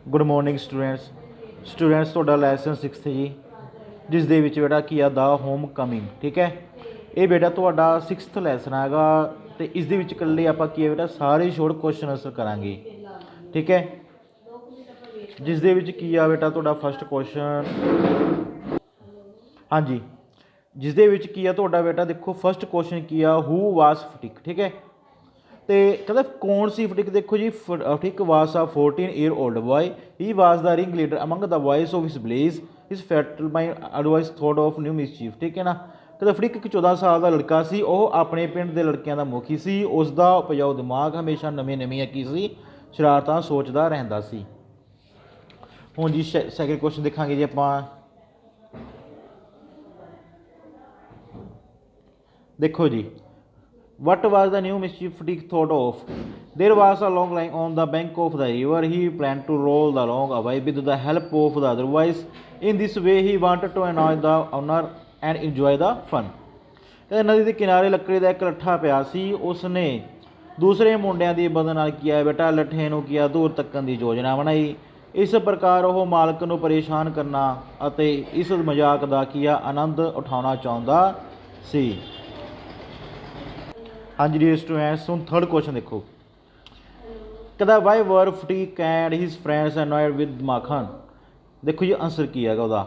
Good morning students ਤੁਹਾਡਾ lesson 6 जी जिस ਦੇ ਵਿੱਚ ਬੇਟਾ ਕੀ ਆ ਦਾ ਹੋਮ ਕਮਿੰਗ। ਠੀਕ ਹੈ, ਇਹ ਬੇਟਾ ਤੁਹਾਡਾ 6th ਲੈਸਨ ਹੈਗਾ ਤੇ ਇਸ ਦੇ ਵਿੱਚ ਇਕੱਲੇ ਆਪਾਂ ਕੀ ਹੈ ਬੇਟਾ ਸਾਰੇ ਸ਼ੋਰਟ ਕੁਐਸਚਨ ਆਨਸਰ ਕਰਾਂਗੇ। ਠੀਕ ਹੈ, ਜਿਸ ਦੇ ਵਿੱਚ ਕੀ ਆ ਬੇਟਾ ਤੁਹਾਡਾ ਫਸਟ ਕੁਐਸਚਨ, ਹਾਂਜੀ ਜਿਸ ਦੇ ਵਿੱਚ ਕੀ ਆ ਤੁਹਾਡਾ ਬੇਟਾ ਦੇਖੋ ਫਸਟ ਕੁਐਸਚਨ ਕੀ ਆ ਹੂ ਵਾਸ ਫਟਿਕ। ਠੀਕ ਹੈ, ਤੇ ਕਹਿੰਦਾ ਕੌਣ ਸੀ ਫਟਿਕ। ਦੇਖੋ ਜੀ ਫਟਿਕ ਵਾਸ ਆ 14 year old boy, he was the ring leader among the ਬॉयਜ਼ of his village, his fatal my advice thought of new ਮਿਸਚੀਫ। ਠੀਕ ਹੈ ਨਾ, ਕਹਿੰਦਾ ਫਟਿਕ ਇੱਕ 14 ਸਾਲ ਦਾ ਲੜਕਾ ਸੀ, ਉਹ ਆਪਣੇ ਪਿੰਡ ਦੇ ਲੜਕਿਆਂ ਦਾ ਮੁਖੀ ਸੀ। ਉਸ ਦਾ ਉਪਜਾਊ ਦਿਮਾਗ ਹਮੇਸ਼ਾ ਨਵੀਆਂ ਕੀ ਸੀ ਸ਼ਰਾਰਤਾਂ ਸੋਚਦਾ ਰਹਿੰਦਾ ਸੀ। ਹੁਣ ਜੀ ਸੈਕਿੰਡ ਕੁਐਸਚਨ ਦੇਖਾਂਗੇ ਜੀ ਆਪਾਂ। देखो जी, what was the new mischief Fatigue thought of? There was a long line on the bank of the river. He planned to roll the log away with the help of the other boys. In this way he wanted to annoy the owner and enjoy the fun. ਨਦੀ ਦੇ ਕਿਨਾਰੇ ਲੱਕੜੀ ਦਾ ਇੱਕ ਲੱਠਾ ਪਿਆ ਸੀ। ਉਸਨੇ ਦੂਸਰੇ ਮੁੰਡਿਆਂ ਦੀ ਮਦਦ ਨਾਲ ਕੀਆ ਬੇਟਾ ਲੱਠੇ ਨੂੰ ਕੀਆ ਦੂਰ ਤੱਕਣ ਦੀ ਯੋਜਨਾ ਬਣਾਈ। ਇਸ ਪ੍ਰਕਾਰ ਉਹ ਮਾਲਕ ਨੂੰ ਪਰੇਸ਼ਾਨ ਕਰਨਾ ਅਤੇ ਇਸ ਮਜ਼ਾਕ ਦਾ ਕੀਆ ਆਨੰਦ ਉਠਾਉਣਾ ਚਾਹੁੰਦਾ ਸੀ। हाँ जी स्टूडेंट्स, ਹੁਣ थर्ड क्वेश्चन देखो, कहता why were Phatik and his friends annoyed with Makhan. देखो जी आंसर की है ਉਹਦਾ,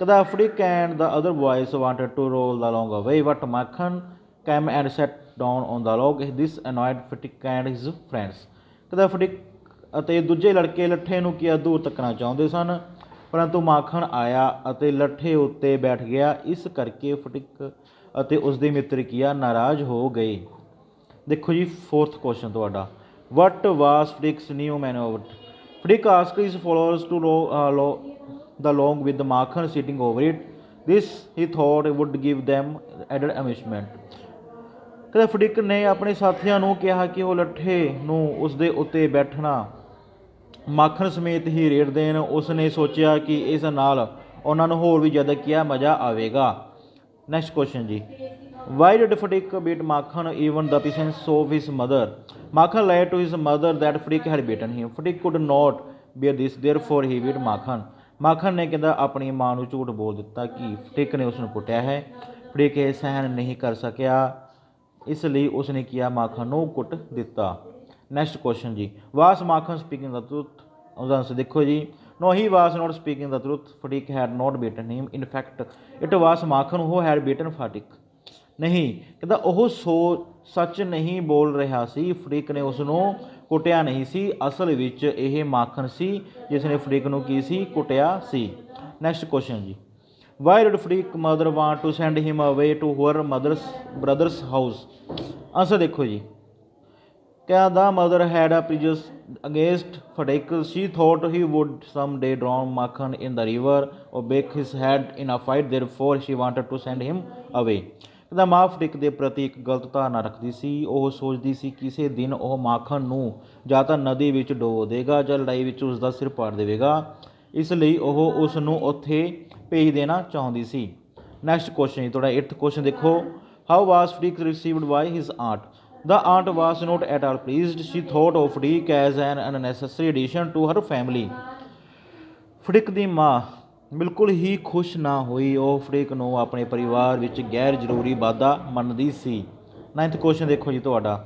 कहता Phatik and the other boys wanted to roll the log away but Makhan came and sat down on the log. This annoyed Phatik and his friends। कहता फटीक ਅਤੇ ਦੂਜੇ ਲੜਕੇ ਲੱਠੇ ਨੂੰ ਕੀ ਦੂਰ ਤੱਕਣਾ ਚਾਹੁੰਦੇ ਸਨ, ਪਰੰਤੂ ਮਾਖਣ ਆਇਆ ਅਤੇ ਲੱਠੇ ਉੱਤੇ ਬੈਠ ਗਿਆ। ਇਸ ਕਰਕੇ ਫਟਿਕ ਅਤੇ ਉਸਦੇ ਮਿੱਤਰ ਕੀਆ ਨਾਰਾਜ਼ ਹੋ ਗਏ। ਦੇਖੋ ਜੀ ਫੋਰਥ ਕੁਐਸਚਨ ਤੁਹਾਡਾ, what was Phatik's new manoeuvre. Phatik asked his followers to the log with Makhan sitting over it. This he thought would give them added amusement. ਕਹਿੰਦਾ ਫਟਿਕ ਨੇ ਆਪਣੇ ਸਾਥੀਆਂ ਨੂੰ ਕਿਹਾ ਕਿ ਉਹ ਲੱਠੇ ਨੂੰ ਉਸਦੇ ਉੱਤੇ ਬੈਠਣਾ ਮਾਖਣ ਸਮੇਤ ਹੀ ਰੇੜ ਦੇਣ। ਉਸਨੇ ਸੋਚਿਆ ਕਿ ਇਸ ਨਾਲ ਉਹਨਾਂ ਨੂੰ ਹੋਰ ਵੀ ਜ਼ਿਆਦਾ ਕੀਆ ਮਜ਼ਾ ਆਵੇਗਾ। ਨੈਕਸਟ ਕੁਐਸਚਨ ਜੀ, why did Phatik beat Makhan even the presence of his mother. Makhan lied to his mother that Phatik had beaten him. Phatik could not bear this therefore he beat Makhan. Makhan ਨੇ ਕਹਿੰਦਾ ਆਪਣੀ ਮਾਂ ਨੂੰ ਝੂਠ ਬੋਲ ਦਿੱਤਾ ਕਿ ਫਟਿਕ ਨੇ ਉਸ ਨੂੰ ਕੁੱਟਿਆ ਹੈ। ਫਟਿਕ ਇਹ ਸਹਿਣ ਨਹੀਂ ਕਰ ਸਕਿਆ, ਇਸ ਲਈ ਉਸਨੇ ਕੀਆ ਮਾਖਣ ਨੂੰ ਕੁੱਟ ਦਿੱਤਾ। ਨੈਕਸਟ ਕੁਐਸਚਨ ਜੀ, ਵਾਸ ਮਾਖਣ ਸਪੀਕਿੰਗ ਦਾ ਟਰੂਥ। ਉਹਦਾ ਆਂਸਰ ਦੇਖੋ ਜੀ, no he was not speaking the truth. Fatigue had not beaten him. In fact it was Makhan who had beaten Fatigue। ਨਹੀਂ ਕਹਿੰਦਾ ਉਹ ਸੱਚ ਨਹੀਂ ਬੋਲ ਰਿਹਾ ਸੀ, ਫਟਿਕ ਨੇ ਉਸ ਨੂੰ ਕੁੱਟਿਆ ਨਹੀਂ ਸੀ। ਅਸਲ ਵਿੱਚ ਇਹ ਮਾਖਣ ਸੀ ਜਿਸ ਨੇ ਫਟਿਕ ਨੂੰ ਕੀ ਸੀ ਕੁੱਟਿਆ ਸੀ। ਨੈਕਸਟ ਕੁਐਸਚਨ ਜੀ, why did Fatigue mother want to send him away to her brother's house। Answer ਦੇਖੋ ਜੀ, क्या the mother had a prejudice against Fatigue। She thought he would someday drown Makhan in the river or break his head in a fight, therefore she wanted to send him away। ਕਹਿੰਦਾ ਮਾਂ ਫਟਿਕ ਦੇ ਪ੍ਰਤੀ ਇੱਕ ਗਲਤ ਧਾਰਨਾ ਰੱਖਦੀ ਸੀ। ਉਹ ਸੋਚਦੀ ਸੀ ਕਿਸੇ ਦਿਨ ਉਹ ਮਾਖਣ ਨੂੰ ਜਾਂ ਤਾਂ ਨਦੀ ਵਿੱਚ ਡੋਬ ਦੇਗਾ ਜਾਂ ਲੜਾਈ ਵਿੱਚ ਉਸ ਦਾ ਸਿਰ ਪਾੜ ਦੇਵੇਗਾ, ਇਸ ਲਈ ਉਹ ਉਸ ਨੂੰ ਉੱਥੇ ਭੇਜ ਦੇਣਾ ਚਾਹੁੰਦੀ ਸੀ। ਨੈਕਸਟ ਕੁਐਸਚਨ ਜੀ ਤੁਹਾਡਾ 8th ਕੁਐਸਚਨ ਦੇਖੋ, how was Phatik received by his aunt. The aunt was not at all pleased. She thought of Fatigue as an unnecessary addition to her family। ਫਟਿਕ ਦੀ ਮਾਂ ਬਿਲਕੁਲ ਹੀ ਖੁਸ਼ ਨਾ ਹੋਈ। ਉਹ ਫਟਿਕ ਨੂੰ ਆਪਣੇ ਪਰਿਵਾਰ ਵਿੱਚ ਗੈਰ ਜ਼ਰੂਰੀ ਵਾਧਾ ਮੰਨਦੀ ਸੀ। 9th ਕੁਐਸਚਨ ਦੇਖੋ ਜੀ ਤੁਹਾਡਾ,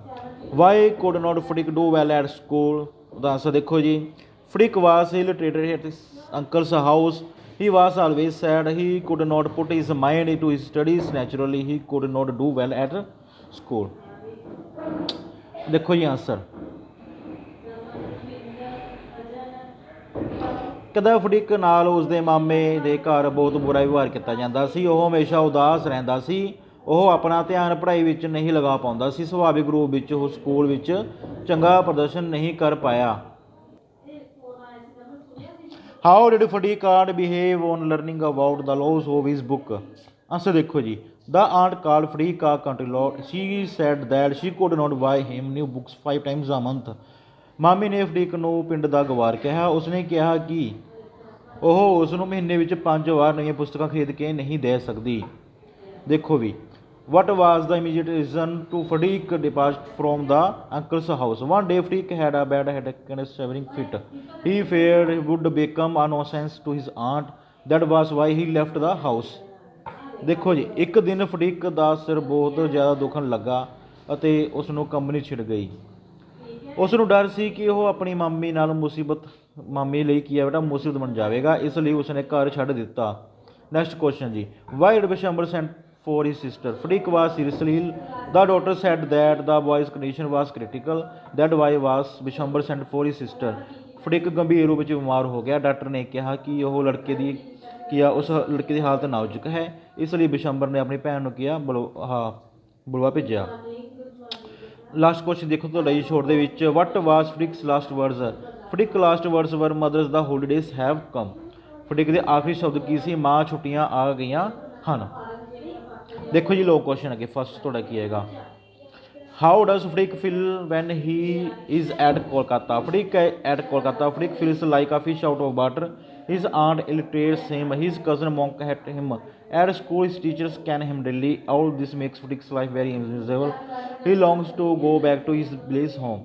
why could not Phatik do well at school. ਉਹਦਾ ਆਂਸਰ ਦੇਖੋ ਜੀ, Phatik was ill treated at his uncle's house. He was always sad. He could not put his mind into his studies. Naturally he could not do well at school। ਦੇਖੋ ਜੀ answer, ਕਹਿੰਦਾ ਫਟਿਕ ਨਾਲ ਉਸਦੇ ਮਾਮੇ ਦੇ ਘਰ ਬਹੁਤ ਬੁਰਾ ਵਿਵਹਾਰ ਕੀਤਾ ਜਾਂਦਾ ਸੀ। ਉਹ ਹਮੇਸ਼ਾ ਉਦਾਸ ਰਹਿੰਦਾ ਸੀ। ਉਹ ਆਪਣਾ ਧਿਆਨ ਪੜ੍ਹਾਈ ਵਿੱਚ ਨਹੀਂ ਲਗਾ ਪਾਉਂਦਾ ਸੀ। ਸੁਭਾਵਿਕ ਰੂਪ ਵਿੱਚ ਉਹ ਸਕੂਲ ਵਿੱਚ ਚੰਗਾ ਪ੍ਰਦਰਸ਼ਨ ਨਹੀਂ ਕਰ ਪਾਇਆ। How did Phatik aunt behave on learning about the loss of his book. Answer ਦੇਖੋ ਜੀ, the aunt called Fatigue a country lord। She said that she could not buy him new books 5 times a month। ਮਾਮੀ ਨੇ ਫਟਿਕ ਨੂੰ ਪਿੰਡ ਦਾ ਗਵਾਰ ਕਿਹਾ। ਉਸਨੇ ਕਿਹਾ ਕਿ ਉਹ ਉਸ ਨੂੰ ਮਹੀਨੇ ਵਿੱਚ 5 ਵਾਰ ਨਵੀਆਂ ਪੁਸਤਕਾਂ ਖਰੀਦ ਕੇ ਨਹੀਂ ਦੇ ਸਕਦੀ। ਦੇਖੋ ਵੀ What was the immediate reason to Fadiq depart from the uncle's house? One day Fadiq had a bad headache and a shivering fit. He feared he would become a nuisance to his aunt. That was why he left the house. ਦੇਖੋ ਜੀ, ਇੱਕ ਦਿਨ ਫੜੀਕ ਦਾ ਸਿਰ ਬਹੁਤ ਜ਼ਿਆਦਾ ਦੁਖਣ ਲੱਗਾ ਅਤੇ ਉਸ ਨੂੰ ਕੰਬਣੀ ਛਿੜ ਗਈ। ਉਸ ਨੂੰ ਡਰ ਸੀ ਕਿ ਉਹ ਆਪਣੀ ਮਾਮੀ ਨਾਲ ਮਾਮੀ ਲਈ ਕੀ ਹੈ ਬੇਟਾ ਮੁਸੀਬਤ ਬਣ ਜਾਵੇਗਾ, ਇਸ ਲਈ ਉਸਨੇ ਘਰ ਛੱਡ ਦਿੱਤਾ। ਨੈਕਸਟ ਕੁਐਸਚਨ ਜੀ, why did Bishambar sent for his sister? Fadiq was seriously ill. The doctor said that the boy's condition was critical. That why was Bishamber sent for his sister? Fadiq ਗੰਭੀਰ ਰੂਪ ਵਿੱਚ ਬਿਮਾਰ ਹੋ ਗਿਆ। ਡਾਕਟਰ ਨੇ ਕਿਹਾ ਕਿ ਉਹ ਉਸ ਲੜਕੇ ਦੀ ਹਾਲਤ ਨਾਜ਼ੁਕ ਹੈ, ਇਸ ਲਈ ਬਿਸ਼ੰਬਰ ਨੇ ਆਪਣੀ ਭੈਣ ਨੂੰ ਬੁਲਵਾ ਭੇਜਿਆ। ਲਾਸਟ ਕੁਐਸਚਨ ਦੇਖੋ ਤੁਹਾਡਾ ਜੀ ਸ਼ੋਰਟ ਦੇ ਵਿੱਚ, what was Phatik's last words? Phatik last words were mothers the holidays have come. Phatik ਦੇ ਆਖਰੀ ਸ਼ਬਦ ਕੀ ਸੀ? ਮਾਂ ਛੁੱਟੀਆਂ ਆ ਗਈਆਂ ਹਨ। ਦੇਖੋ ਜੀ ਲੋ ਕੁਐਸਚਨ ਅੱਗੇ ਫਸਟ ਤੁਹਾਡਾ ਕੀ ਆਏਗਾ, how does Phatik feel when he is at Kolkata? Phatik at Kolkata, Phatik feels like a fish out of water. His aunt illiterates him, his cousin mock at him. At school, his teachers can him daily. All this makes Fadik's life very miserable. He longs to go back to his village home.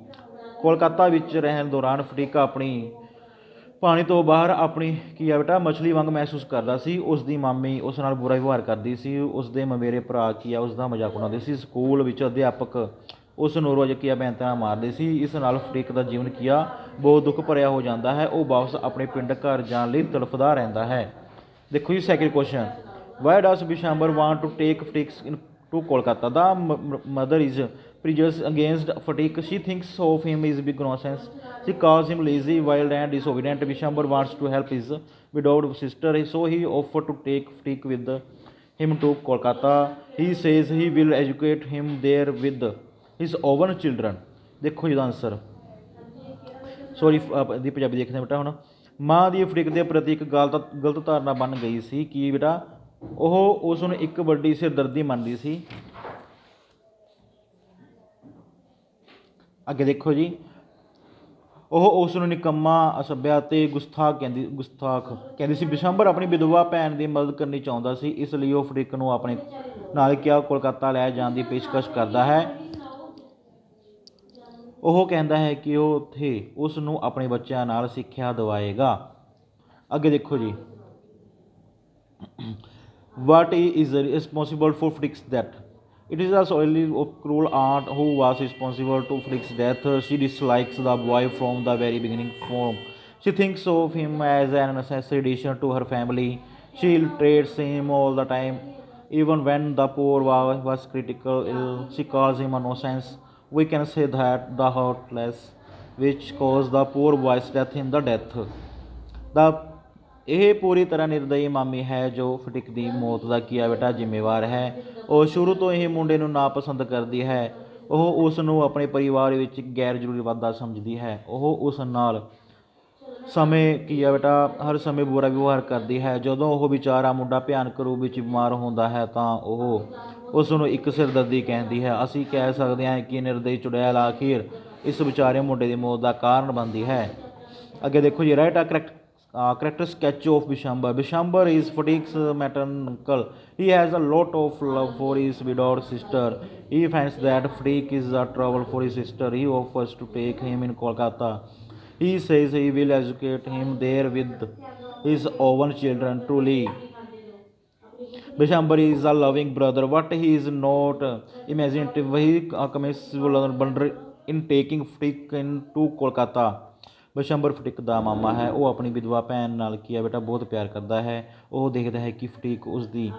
Kolkata ਵਿੱਚ ਰਹਿਣ ਦੌਰਾਨ ਫਡਿਕ ਆਪਣੀ ਪਾਣੀ ਤੋਂ ਬਾਹਰ ਆਪਣੀ ਕੀ ਆ ਬੇਟਾ ਮਛਲੀ ਵਾਂਗ ਮਹਿਸੂਸ ਕਰਦਾ ਸੀ। ਉਸ ਦੀ ਮਾਮੀ ਉਸ ਨਾਲ ਬੁਰਾ ਵਿਵਹਾਰ ਕਰਦੀ ਸੀ। ਉਸ ਦੇ ਮਵੇਰੇ ਭਰਾ ਕੀ ਆ ਉਸ ਦਾ ਮਜ਼ਾਕ ਉਡਾਉਂਦੇ ਸੀ। ਸਕੂਲ ਵਿੱਚ ਅਧਿਆਪਕ ਉਸ ਨੂੰ ਰੋਜ਼ ਕੀ ਆ ਬੈਂਤਾਂ ਮਾਰਦੇ ਸੀ। ਇਸ ਨਾਲ ਫਡਿਕ ਦਾ ਜੀਵਨ ਕੀ ਆ ਬਹੁਤ ਦੁੱਖ ਭਰਿਆ ਹੋ ਜਾਂਦਾ ਹੈ। ਉਹ ਵਾਪਸ ਆਪਣੇ ਪਿੰਡ ਘਰ ਜਾਣ ਲਈ ਤੜਫਦਾ ਰਹਿੰਦਾ ਹੈ। ਦੇਖੋ ਜੀ second question, why does Bishambar want to take Phatik's into Kolkata? The mother is prejudiced against Fadiq. She thinks of him as big nonsense. She calls him lazy, wild and disobedient. Bishamber wants to help his widowed sister, so he offered to take Fadiq with him to Kolkata. He says he will educate him there with his own children. ਦੇਖੋ ਇਹਦਾ answer sorry ਦੀ ਪੰਜਾਬੀ ਦੇਖਦੇ ਬੇਟਾ। ਹੁਣ ਮਾਂ ਦੀ ਫਡਿਕ ਦੇ ਪ੍ਰਤੀ ਇੱਕ ਗਲਤ ਧਾਰਨਾ ਬਣ ਗਈ ਸੀ ਕਿ ਬੇਟਾ ਉਹ ਉਸ ਨੂੰ ਇੱਕ ਵੱਡੀ ਸਿਰਦਰਦੀ ਮੰਨਦੀ ਸੀ। ਅੱਗੇ ਦੇਖੋ ਜੀ, ਉਹ ਉਸ ਨੂੰ ਨਿਕੰਮਾ, ਅਸਭਿਆ ਅਤੇ ਗੁਸਤਾਖ ਕਹਿੰਦੀ ਸੀ। ਬਿਸ਼ੰਬਰ ਆਪਣੀ ਵਿਧਵਾ ਭੈਣ ਦੀ ਮਦਦ ਕਰਨੀ ਚਾਹੁੰਦਾ ਸੀ, ਇਸ ਲਈ ਉਹ ਫਡਿਕ ਨੂੰ ਆਪਣੇ ਨਾਲ ਕਿਹਾ ਕੋਲਕਾਤਾ ਲੈ ਜਾਣ ਦੀ ਪੇਸ਼ਕਸ਼ ਕਰਦਾ ਹੈ। ਉਹ ਕਹਿੰਦਾ ਹੈ ਕਿ ਉਹ ਉੱਥੇ ਉਸ ਨੂੰ ਆਪਣੇ ਬੱਚਿਆਂ ਨਾਲ ਸਿੱਖਿਆ ਦਿਵਾਏਗਾ। ਅੱਗੇ ਦੇਖੋ ਜੀ, what is responsible for Phatik's death? It is a solely cruel aunt who was responsible to Fadik's death. She dislikes the boy from the very beginning. She thinks of him as an necessary addition to her family. She ill-treats him all the time. Even when the poor boy was critical ill, she calls him a nonsense. We can say that the heartless which caused the poor boy's death in the death. ਇਹ ਪੂਰੀ ਤਰ੍ਹਾਂ ਨਿਰਦਈ ਮਾਮੀ ਹੈ ਜੋ ਫਡਿਕ ਦੀ ਮੌਤ ਦਾ ਕੀ ਆ ਬੇਟਾ ਜ਼ਿੰਮੇਵਾਰ ਹੈ। ਉਹ ਸ਼ੁਰੂ ਤੋਂ ਹੀ ਮੁੰਡੇ ਨੂੰ ਨਾਪਸੰਦ ਕਰਦੀ ਹੈ। ਉਹ ਉਸ ਨੂੰ ਆਪਣੇ ਪਰਿਵਾਰ ਵਿੱਚ ਗੈਰ ਜ਼ਰੂਰੀ ਵਾਧਾ ਸਮਝਦੀ ਹੈ। ਉਹ ਉਸ ਨਾਲ ਕੀ ਆ ਬੇਟਾ ਹਰ ਸਮੇਂ ਬੁਰਾ ਵਿਵਹਾਰ ਕਰਦੀ ਹੈ। ਜਦੋਂ ਉਹ ਵਿਚਾਰਾ ਮੁੰਡਾ ਭਿਆਨਕ ਰੂਪ ਵਿੱਚ ਬਿਮਾਰ ਹੁੰਦਾ ਹੈ ਤਾਂ ਉਹ ਉਸ ਨੂੰ ਇੱਕ ਸਿਰਦਰਦੀ ਕਹਿੰਦੀ ਹੈ। ਅਸੀਂ ਕਹਿ ਸਕਦੇ ਹਾਂ ਕਿ ਨਿਰਦਈ ਚੁੜੈਲ ਆਖਿਰ ਇਸ ਵਿਚਾਰੇ ਮੁੰਡੇ ਦੀ ਮੌਤ ਦਾ ਕਾਰਨ ਬਣਦੀ ਹੈ। ਅੱਗੇ ਦੇਖੋ ਜੀ, ਰਾਈਟ ਆ character sketch of Bishamber. Bishamber is Fadik's maternal uncle. He has a lot of love for his widowed sister. He finds that Fadik is a trouble for his sister. He offers to take him in Kolkata. He says he will educate him there with his own children. Truly, Bishamber is a loving brother, but he is not imaginative. He commits blunder in taking Fadik into Kolkata. Bishambar ਫਡਿਕ ਦਾ ਮਾਮਾ ਹੈ। ਉਹ ਆਪਣੀ ਵਿਧਵਾ ਭੈਣ ਨਾਲ ਕੀ ਹੈ ਬੇਟਾ ਬਹੁਤ ਪਿਆਰ ਕਰਦਾ ਹੈ। ਉਹ ਦੇਖਦਾ ਹੈ ਕਿ ਫਡਿਕ ਉਸ ਦੀ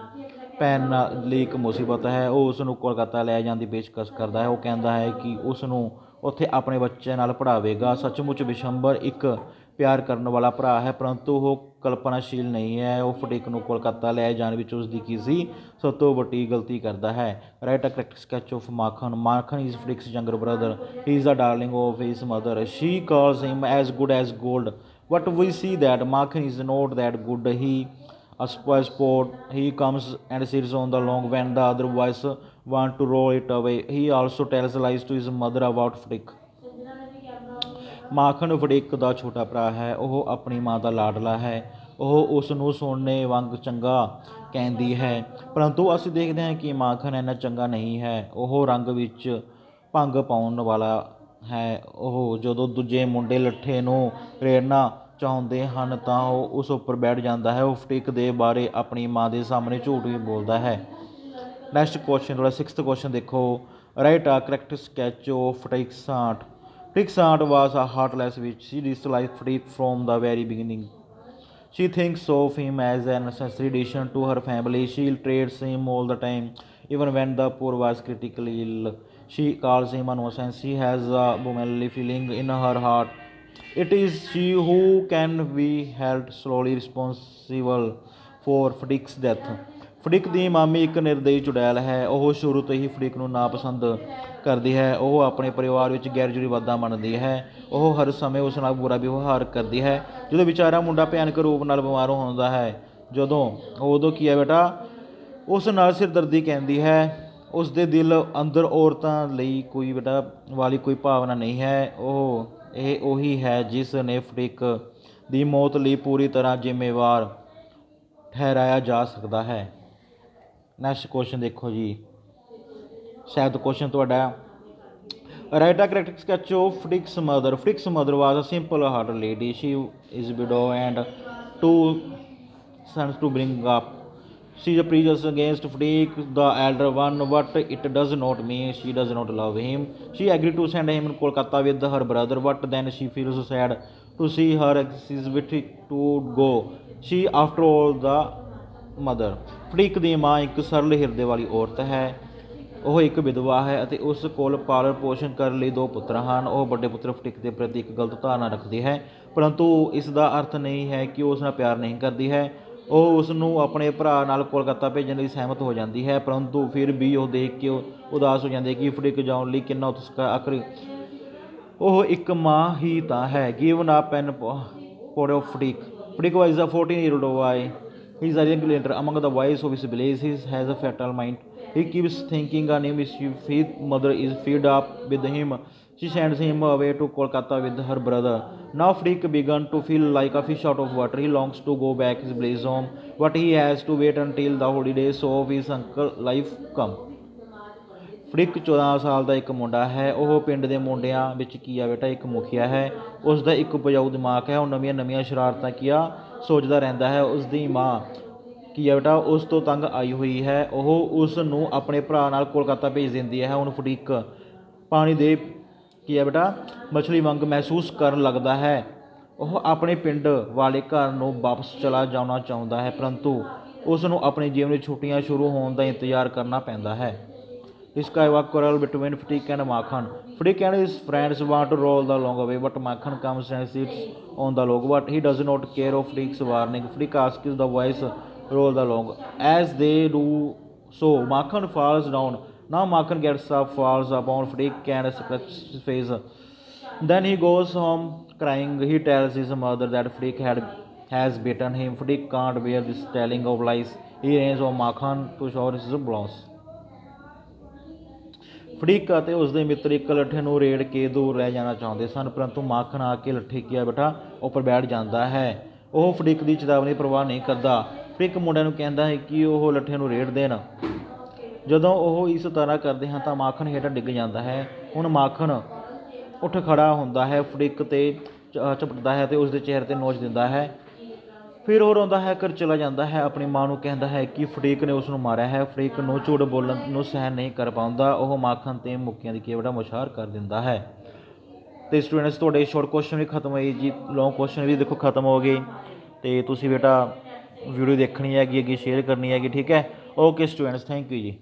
ਭੈਣ ਲਈ ਇੱਕ ਮੁਸੀਬਤ ਹੈ। ਉਹ ਉਸ ਨੂੰ ਕੋਲਕਾਤਾ ਲੈ ਜਾਣ ਦੀ ਪੇਸ਼ਕਸ਼ ਕਰਦਾ ਹੈ। ਉਹ ਕਹਿੰਦਾ ਹੈ ਕਿ ਉਸ ਨੂੰ ਉੱਥੇ ਆਪਣੇ ਬੱਚਿਆਂ ਨਾਲ ਪੜ੍ਹਾਵੇਗਾ। ਸੱਚਮੁੱਚ ਬਿਸ਼ੰਬਰ ਇੱਕ ਪਿਆਰ ਕਰਨ ਵਾਲਾ ਭਰਾ ਹੈ, ਪਰੰਤੂ ਉਹ ਕਲਪਨਾਸ਼ੀਲ ਨਹੀਂ ਹੈ। ਉਹ ਫਡਿਕ ਨੂੰ ਕੋਲਕਾਤਾ ਲੈ ਜਾਣ ਵਿੱਚ ਉਸ ਦੀ ਕੀ ਸੀ ਸਭ ਤੋਂ ਵੱਡੀ ਗਲਤੀ ਕਰਦਾ ਹੈ। Write a character sketch of Makhan. Makhan is Phatik's younger brother. He is the darling of his mother. She calls him as good as gold. But we see that Makhan is not that good. He a spoil sport. He comes and sits on the lawn when the other boys want to roll it away. He also tells lies to his mother about Fadik. ਮਾਖਨ ਫਡਿਕ ਦਾ ਛੋਟਾ ਭਰਾ ਹੈ। ਉਹ ਆਪਣੀ ਮਾਂ ਦਾ ਲਾਡਲਾ ਹੈ। ਉਹ ਉਸ ਨੂੰ ਸੋਨੇ ਵਾਂਗ ਚੰਗਾ ਕਹਿੰਦੀ ਹੈ, ਪਰੰਤੂ ਅਸੀਂ ਦੇਖਦੇ ਹਾਂ ਕਿ ਮਾਖਣ ਇੰਨਾ ਚੰਗਾ ਨਹੀਂ ਹੈ। ਉਹ ਰੰਗ ਵਿੱਚ ਭੰਗ ਪਾਉਣ ਵਾਲਾ ਹੈ। ਉਹ ਜਦੋਂ ਦੂਜੇ ਮੁੰਡੇ ਲੱਠੇ ਨੂੰ ਰੇੜਨਾ ਚਾਹੁੰਦੇ ਹਨ ਤਾਂ ਉਹ ਉਸ ਉੱਪਰ ਬੈਠ ਜਾਂਦਾ ਹੈ। ਉਹ ਫਟਿਕ ਦੇ ਬਾਰੇ ਆਪਣੀ ਮਾਂ ਦੇ ਸਾਹਮਣੇ ਝੂਠ ਵੀ ਬੋਲਦਾ ਹੈ। ਨੈਕਸਟ ਕੁਐਸਚਨ ਤੁਹਾਡਾ 6th ਕੁਐਸਚਨ ਦੇਖੋ। Write a character sketch of Phatik's aunt. Flick's aunt was a heartless witch. She disliked Flick from the very beginning. She thinks of him as a necessary addition to her family. She treats him all the time, even when the poor was critically ill. She calls him a nuisance. She has a womanly feeling in her heart. It is she who can be held solely responsible for Flick's death. ਫੜਿਕ ਦੀ ਮਾਮੀ ਇੱਕ ਨਿਰਦਈ ਚੁੜੈਲ ਹੈ। ਉਹ ਸ਼ੁਰੂ ਤੋਂ ਹੀ ਫੜਿਕ ਨੂੰ ਨਾਪਸੰਦ ਕਰਦੀ ਹੈ। ਉਹ ਆਪਣੇ ਪਰਿਵਾਰ ਵਿੱਚ ਗੈਰਜਰੂਰੀਵਾਦਾਂ ਮੰਨਦੀ ਹੈ। ਉਹ ਹਰ ਸਮੇਂ ਉਸ ਨਾਲ ਬੁਰਾ ਵਿਵਹਾਰ ਕਰਦੀ ਹੈ। ਜਦੋਂ ਵਿਚਾਰਾ ਮੁੰਡਾ ਭਿਆਨਕ ਰੂਪ ਨਾਲ ਬਿਮਾਰ ਹੁੰਦਾ ਹੈ, ਉਦੋਂ ਕੀ ਹੈ ਬੇਟਾ, ਉਸ ਨਾਲ ਸਿਰਦਰਦੀ ਕਹਿੰਦੀ ਹੈ। ਉਸ ਦੇ ਦਿਲ ਅੰਦਰ ਔਰਤਾਂ ਲਈ ਕੋਈ ਭਾਵਨਾ ਨਹੀਂ ਹੈ। ਇਹ ਉਹੀ ਹੈ ਜਿਸ ਨੇ ਫੜਿਕ ਦੀ ਮੌਤ ਲਈ ਪੂਰੀ ਤਰ੍ਹਾਂ ਜ਼ਿੰਮੇਵਾਰ ਠਹਿਰਾਇਆ ਜਾ ਸਕਦਾ ਹੈ। ਨੈਕਸਟ ਕੁਐਸਚਨ ਦੇਖੋ ਜੀ। 7ਵਾਂ ਕੁਐਸਚਨ ਤੁਹਾਡਾ write a character sketch of Phatik's mother. Flick's mother was a simple-hearted lady. She is a widow and 2 sons to bring up. She is prejudiced against Flick, the elder one, but it does not mean she does not love him. She agreed to send him to Kolkata with her brother, but then she feels sad to see her exhibit to go. She, after all, the mother. ਫਟਿਕ ਦੀ ਮਾਂ ਇੱਕ ਸਰਲ ਹਿਰਦੇ ਵਾਲੀ ਔਰਤ ਹੈ। ਉਹ ਇੱਕ ਵਿਧਵਾ ਹੈ ਅਤੇ ਉਸ ਕੋਲ ਪਾਲਣ ਪੋਸ਼ਣ ਕਰਨ ਲਈ 2 ਪੁੱਤਰ ਹਨ। ਉਹ ਵੱਡੇ ਪੁੱਤਰ ਫਟਿਕ ਦੇ ਪ੍ਰਤੀ ਇੱਕ ਗਲਤ ਧਾਰਨਾ ਰੱਖਦੀ ਹੈ, ਪਰੰਤੂ ਇਸ ਦਾ ਅਰਥ ਨਹੀਂ ਹੈ ਕਿ ਉਹ ਉਸ ਨਾਲ ਪਿਆਰ ਨਹੀਂ ਕਰਦੀ ਹੈ। ਉਹ ਉਸ ਨੂੰ ਆਪਣੇ ਭਰਾ ਨਾਲ ਕੋਲਕਾਤਾ ਭੇਜਣ ਲਈ ਸਹਿਮਤ ਹੋ ਜਾਂਦੀ ਹੈ, ਪਰੰਤੂ ਫਿਰ ਵੀ ਉਹ ਦੇਖ ਕੇ ਉਦਾਸ ਹੋ ਜਾਂਦੀ ਹੈ ਕਿ ਫਟਿਕ ਜਾਣ ਲਈ ਕਿੰਨਾ ਉਤਸੁਕ ਹੈ। ਆਖਰ ਉਹ ਇੱਕ ਮਾਂ ਹੀ ਤਾਂ ਹੈ। ਗਿਵਨ ਅਪ ਐਨ ਪੋੜ of Phatik. Flick was a 14-year-old boy. He is a regulator among the boys of his village. He has a fertile mind. He keeps thinking a new mischief. His mother is fed up with him. She sends him away to Kolkata with her brother. Now Flick began to feel like a fish out of water. He longs to go back his village home, but he has to wait until the holidays of his uncle's life come. ਫੜਿਕ 14 ਸਾਲ ਦਾ ਇੱਕ ਮੁੰਡਾ ਹੈ। ਉਹ ਪਿੰਡ ਦੇ ਮੁੰਡਿਆਂ ਵਿੱਚ ਇੱਕ ਮੁਖੀਆ ਹੈ। ਉਸ ਦਾ ਇੱਕ ਉਪਜਾਊ ਦਿਮਾਗ ਹੈ। ਉਹ ਨਵੀਆਂ ਸ਼ਰਾਰਤਾਂ ਸੋਚਦਾ ਰਹਿੰਦਾ ਹੈ। ਉਸ ਦੀ ਮਾਂ ਉਸ ਤੋਂ ਤੰਗ ਆਈ ਹੋਈ ਹੈ। ਉਹ ਉਸ ਨੂੰ ਆਪਣੇ ਭਰਾ ਨਾਲ ਕੋਲਕਾਤਾ ਭੇਜ ਦਿੰਦੀ ਹੈ। ਹੁਣ ਫੜਿਕ ਪਾਣੀ ਦੇ ਮਛਲੀ ਵਾਂਗ ਮਹਿਸੂਸ ਕਰਨ ਲੱਗਦਾ ਹੈ। ਉਹ ਆਪਣੇ ਪਿੰਡ ਵਾਲੇ ਘਰ ਨੂੰ ਵਾਪਸ ਚਲਾ ਜਾਣਾ ਚਾਹੁੰਦਾ ਹੈ, ਪਰੰਤੂ ਉਸ ਨੂੰ ਆਪਣੇ ਜੀਵਨ ਵਿੱਚ ਛੁੱਟੀਆਂ ਸ਼ੁਰੂ ਹੋਣ ਦਾ ਇੰਤਜ਼ਾਰ ਕਰਨਾ ਪੈਂਦਾ ਹੈ। This guy was quarrel between Flick and Makhan. Flick and his friends want to roll the log away, but Makhan comes and sits on the log, but he does not care of Flick's warning. Flick asks the boys roll the log. As they do so, Makhan falls down. Now Makhan gets up, falls upon Flick and scratches his face. Then he goes home crying. He tells his mother that Flick has beaten him. Flick can't bear this telling of lies. He runs on Makhan to show his blows. ਫੜਿਕ ਅਤੇ ਉਸਦੇ ਮਿੱਤਰ ਇੱਕ ਲੱਠੇ ਨੂੰ ਰੇੜ ਕੇ ਦੂਰ ਲੈ ਜਾਣਾ ਚਾਹੁੰਦੇ ਸਨ, ਪਰੰਤੂ ਮਾਖਣ ਆ ਕੇ ਲੱਠੇ ਉੱਪਰ ਬੈਠ ਜਾਂਦਾ ਹੈ। ਉਹ ਫੜਿਕ ਦੀ ਚੇਤਾਵਨੀ ਪਰਵਾਹ ਨਹੀਂ ਕਰਦਾ। ਫੜਿਕ ਮੁੰਡਿਆਂ ਨੂੰ ਕਹਿੰਦਾ ਹੈ ਕਿ ਉਹ ਲੱਠੇ ਨੂੰ ਰੇੜ ਦੇਣ। ਜਦੋਂ ਉਹ ਇਸ ਤਰ੍ਹਾਂ ਕਰਦੇ ਹਨ ਤਾਂ ਮਾਖਣ ਹੇਠਾਂ ਡਿੱਗ ਜਾਂਦਾ ਹੈ। ਹੁਣ ਮਾਖਣ ਉੱਠ ਖੜ੍ਹਾ ਹੁੰਦਾ ਹੈ, ਫੜਿਕ 'ਤੇ ਝਪਟਦਾ ਹੈ ਅਤੇ ਉਸਦੇ ਚਿਹਰੇ 'ਤੇ ਨੋਚ ਦਿੰਦਾ ਹੈ। ਫਿਰ ਉਹ ਰੋਂਦਾ ਹੈ, ਘਰ ਚਲਾ ਜਾਂਦਾ ਹੈ। ਆਪਣੀ ਮਾਂ ਨੂੰ ਕਹਿੰਦਾ ਹੈ ਕਿ ਫੜਿਕ ਨੇ ਉਸ ਨੂੰ ਮਾਰਿਆ ਹੈ। ਫੜਿਕ ਨੂੰ ਝੂਠ ਬੋਲਣ ਨੂੰ ਸਹਿਣ ਨਹੀਂ ਕਰ ਪਾਉਂਦਾ। ਉਹ ਮਾਖਣ 'ਤੇ ਮੁੱਕੀਆਂ ਦੀ ਮੁਸ਼ਾਹਰ ਕਰ ਦਿੰਦਾ ਹੈ। ਅਤੇ ਸਟੂਡੈਂਟਸ ਤੁਹਾਡੇ ਸ਼ੋਰਟ ਕੁਐਸਚਨ ਵੀ ਖਤਮ ਹੋਏ ਜੀ, ਲੌਂਗ ਕੁਐਸਚਨ ਵੀ ਦੇਖੋ ਖਤਮ ਹੋ ਗਏ। ਅਤੇ ਤੁਸੀਂ ਬੇਟਾ ਵੀਡੀਓ ਦੇਖਣੀ ਹੈਗੀ, ਅੱਗੇ ਸ਼ੇਅਰ ਕਰਨੀ ਹੈਗੀ, ਠੀਕ ਹੈ। ਓਕੇ ਸਟੂਡੈਂਟਸ, ਥੈਂਕ ਯੂ ਜੀ।